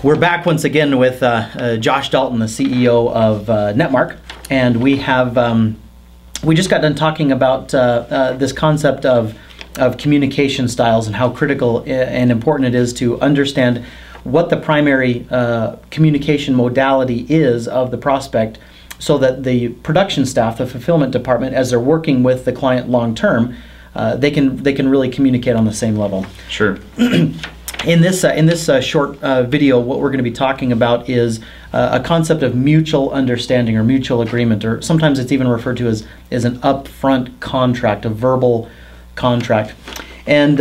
We're back once again with Josh Dalton, the CEO of Netmark, and we just got done talking about this concept of communication styles and how critical and important it is to understand what the primary communication modality is of the prospect, so that the production staff, the fulfillment department, as they're working with the client long term, they can really communicate on the same level. Sure. In this short video, what we're going to be talking about is a concept of mutual understanding or mutual agreement, or sometimes it's even referred to as an upfront contract, a verbal contract. And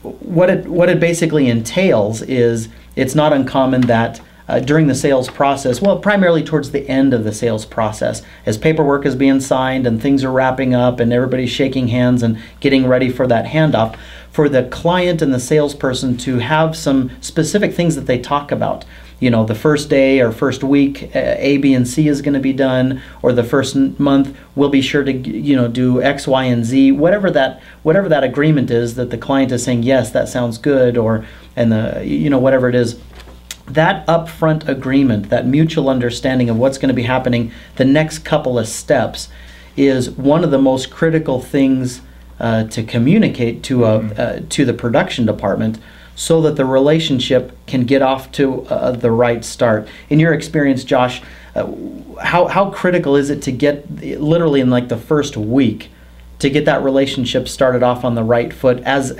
what it basically entails is, it's not uncommon that during the sales process, well, primarily towards the end of the sales process, as paperwork is being signed and things are wrapping up and everybody's shaking hands and getting ready for that handoff, for the client and the salesperson to have some specific things that they talk about. You know, the first day or first week, A, B, and C is going to be done, or the first month we'll be sure to, do X, Y, and Z. Whatever that agreement is that the client is saying, yes, that sounds good, whatever it is. That upfront agreement, that mutual understanding of what's going to be happening the next couple of steps, is one of the most critical things to communicate to the production department, so that the relationship can get off to the right start. In your experience, Josh, how critical is it to get, literally in like the first week, to get that relationship started off on the right foot as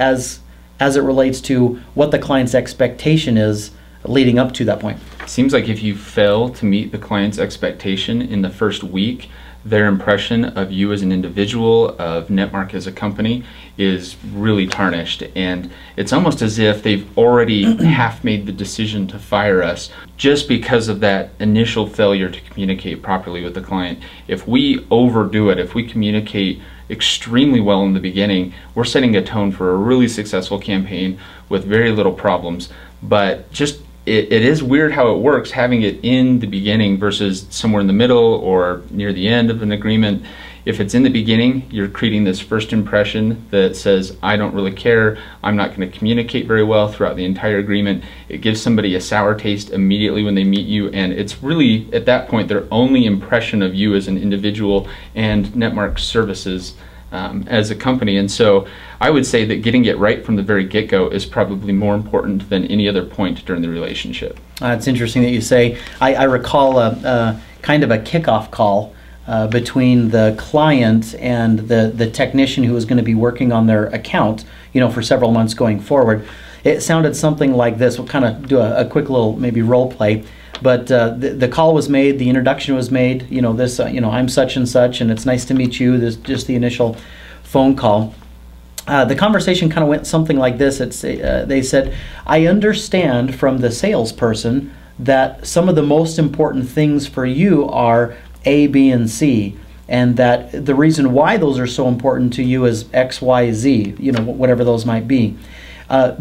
it relates to what the client's expectation is leading up to that point? Seems like if you fail to meet the client's expectation in the first week, their impression of you as an individual, of Netmark as a company, is really tarnished. And it's almost as if they've already half made the decision to fire us just because of that initial failure to communicate properly with the client. If we overdo it, if we communicate extremely well in the beginning, we're setting a tone for a really successful campaign with very little problems. But it is weird how it works, having it in the beginning versus somewhere in the middle or near the end of an agreement. If it's in the beginning, you're creating this first impression that says, I don't really care, I'm not going to communicate very well throughout the entire agreement. It gives somebody a sour taste immediately when they meet you, and it's really, at that point, their only impression of you as an individual and Netmark services as a company. And so I would say that getting it right from the very get-go is probably more important than any other point during the relationship. It's interesting that you say. I recall a kind of a kickoff call between the client and the technician who was going to be working on their account, for several months going forward. It sounded something like this. We'll kind of do a quick little maybe role play. But the call was made, the introduction was made, I'm such and such, and it's nice to meet you. This just the initial phone call. The conversation kind of went something like this. They said, I understand from the salesperson that some of the most important things for you are A, B, and C, and that the reason why those are so important to you is X, Y, Z, whatever those might be.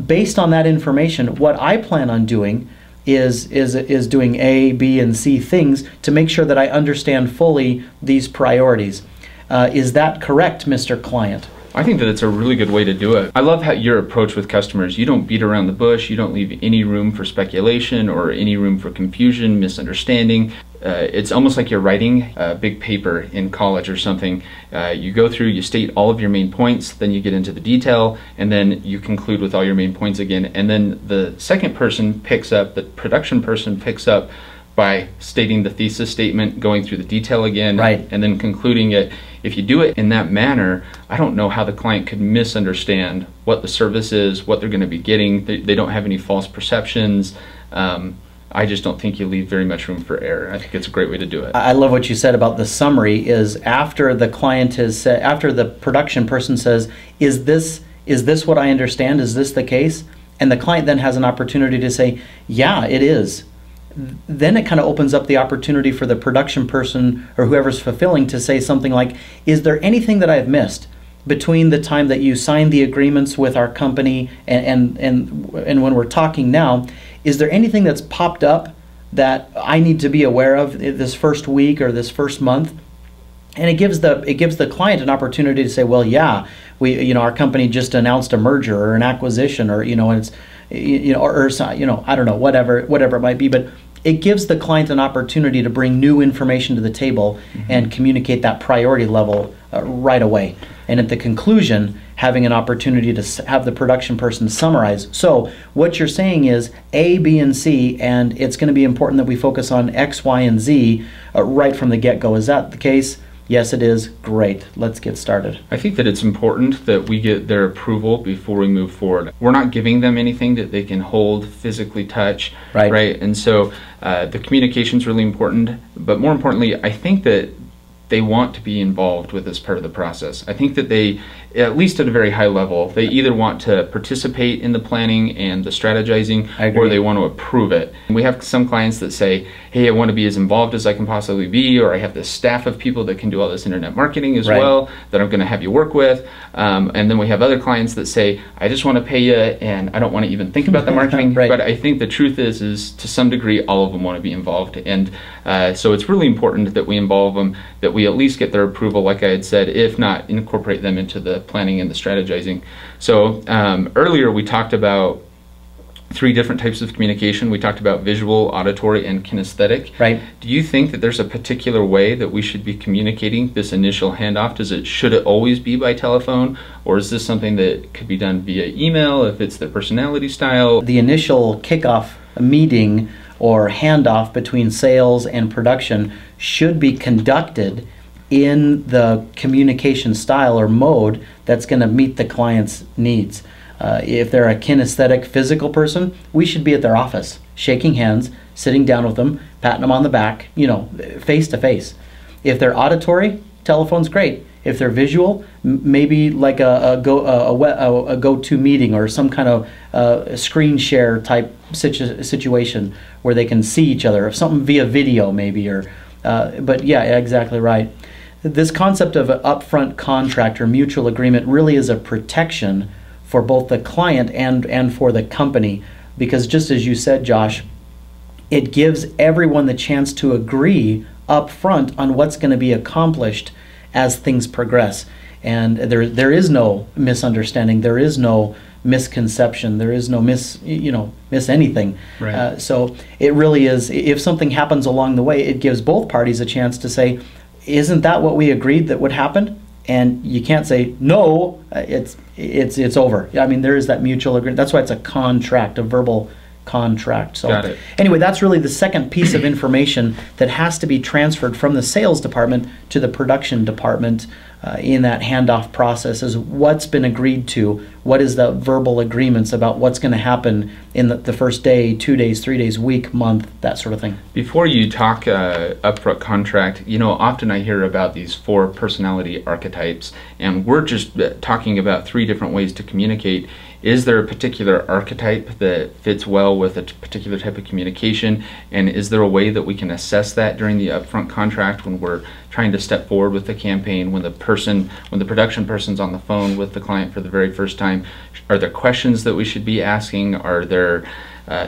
Based on that information, what I plan on doing is doing A, B, and C things to make sure that I understand fully these priorities. Is that correct, Mr. Client? I think that it's a really good way to do it. I love how your approach with customers. You don't beat around the bush. You don't leave any room for speculation or any room for confusion, misunderstanding. It's almost like you're writing a big paper in college or something. You go through, you state all of your main points, then you get into the detail, and then you conclude with all your main points again. And then the second person picks up, the production person picks up by stating the thesis statement, going through the detail again, right, and then concluding it. If you do it in that manner, I don't know how the client could misunderstand what the service is, what they're going to be getting. They don't have any false perceptions. I just don't think you leave very much room for error. I think it's a great way to do it. I love what you said about the summary. Is after the client has said, after the production person says, is this what I understand? Is this the case? And the client then has an opportunity to say, yeah, it is. Then it kind of opens up the opportunity for the production person or whoever's fulfilling to say something like, is there anything that I've missed between the time that you signed the agreements with our company and when we're talking now? Is there anything that's popped up that I need to be aware of this first week or this first month? And it gives the client an opportunity to say, well, yeah, our company just announced a merger or an acquisition, or I don't know, whatever it might be, but it gives the client an opportunity to bring new information to the table and communicate that priority level right away. And at the conclusion, having an opportunity to have the production person summarize. So what you're saying is A, B, and C, and it's going to be important that we focus on X, Y, and Z right from the get-go. Is that the case? Yes, it is. Great. Let's get started. I think that it's important that we get their approval before we move forward. We're not giving them anything that they can hold, physically touch, right? And so the communication is really important, but more importantly, I think that they want to be involved with this part of the process. I think that they, at least at a very high level, they either want to participate in the planning and the strategizing, or they want to approve it. And we have some clients that say, hey, I want to be as involved as I can possibly be, or I have this staff of people that can do all this internet marketing as well that I'm going to have you work with. And then we have other clients that say, I just want to pay you and I don't want to even think about the marketing. But I think the truth is to some degree, all of them want to be involved. And so it's really important that we involve them, that we at least get their approval, like I had said, if not, incorporate them into the planning and the strategizing. So earlier we talked about 3 different types of communication. We talked about visual, auditory, and kinesthetic. Do you think that there's a particular way that we should be communicating this initial handoff? Should it always be by telephone, or is this something that could be done via email if it's the personality style? The initial kickoff meeting or handoff between sales and production should be conducted in the communication style or mode that's going to meet the client's needs. If they're a kinesthetic physical person, we should be at their office, shaking hands, sitting down with them, patting them on the back, face to face. If they're auditory, telephone's great. If they're visual, maybe like a go-to meeting or some kind of screen share type situation where they can see each other, or something via video maybe. But yeah, exactly right. This concept of an upfront contract or mutual agreement really is a protection for both the client and for the company, because just as you said, Josh, it gives everyone the chance to agree up front on what's going to be accomplished as things progress. And there is no misunderstanding, there is no misconception, there is no miss anything. So it really is, if something happens along the way, it gives both parties a chance to say, isn't that what we agreed that would happen? And you can't say no, it's over. I mean, there is that mutual agreement. That's why it's a contract, a verbal contract. So got it. Anyway, that's really the second piece of information that has to be transferred from the sales department to the production department in that handoff process, is what's been agreed to, what is the verbal agreements about what's going to happen in the first day, 2 days, 3 days, week, month, that sort of thing. Before you talk upfront contract, often I hear about these 4 personality archetypes, and we're just talking about 3 different ways to communicate. Is there a particular archetype that fits well with a particular type of communication, and is there a way that we can assess that during the upfront contract when we're trying to step forward with the campaign, when the production person's on the phone with the client for the very first time? Are there questions that we should be asking? Are there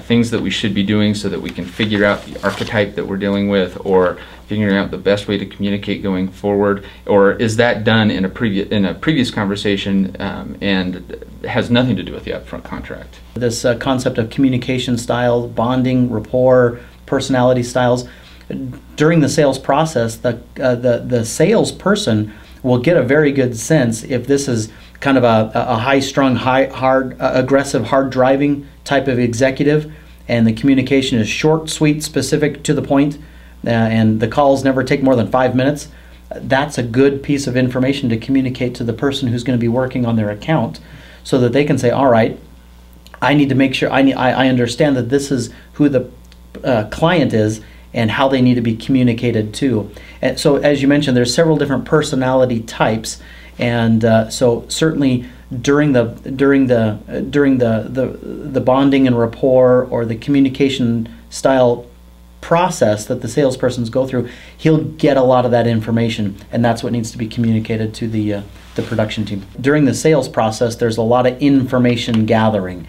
things that we should be doing so that we can figure out the archetype that we're dealing with, or figuring out the best way to communicate going forward? Or is that done in a previous conversation and has nothing to do with the upfront contract? This concept of communication style, bonding, rapport, personality styles, during the sales process, the salesperson will get a very good sense if this is kind of a high-strung, aggressive, hard-driving type of executive, and the communication is short, sweet, specific, to the point, and the calls never take more than 5 minutes. That's a good piece of information to communicate to the person who's going to be working on their account, so that they can say, all right, I need to make sure I understand that this is who the client is and how they need to be communicated to. And so, as you mentioned, there's several different personality types, and so certainly during the bonding and rapport, or the communication style process that the salespersons go through, he'll get a lot of that information, and that's what needs to be communicated to the production team. During the sales process, there's a lot of information gathering.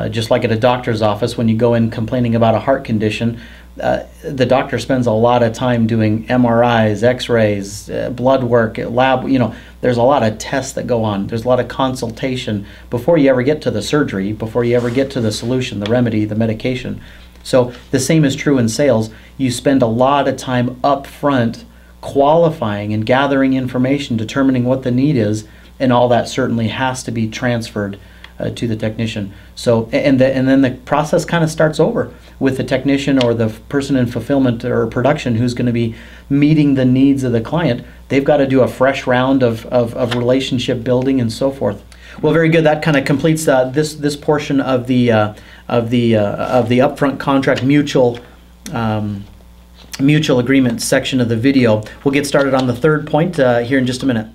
Just like at a doctor's office, when you go in complaining about a heart condition, the doctor spends a lot of time doing MRIs, X-rays, blood work, lab. There's a lot of tests that go on. There's a lot of consultation before you ever get to the surgery, before you ever get to the solution, the remedy, the medication. So the same is true in sales. You spend a lot of time up front qualifying and gathering information, determining what the need is, and all that certainly has to be transferred to the technician. So, and then the process kind of starts over with the technician or the person in fulfillment or production who's going to be meeting the needs of the client. They've got to do a fresh round of relationship building and so forth. Well, very good. That kind of completes this portion of the upfront contract mutual agreement section of the video. We'll get started on the third point here in just a minute.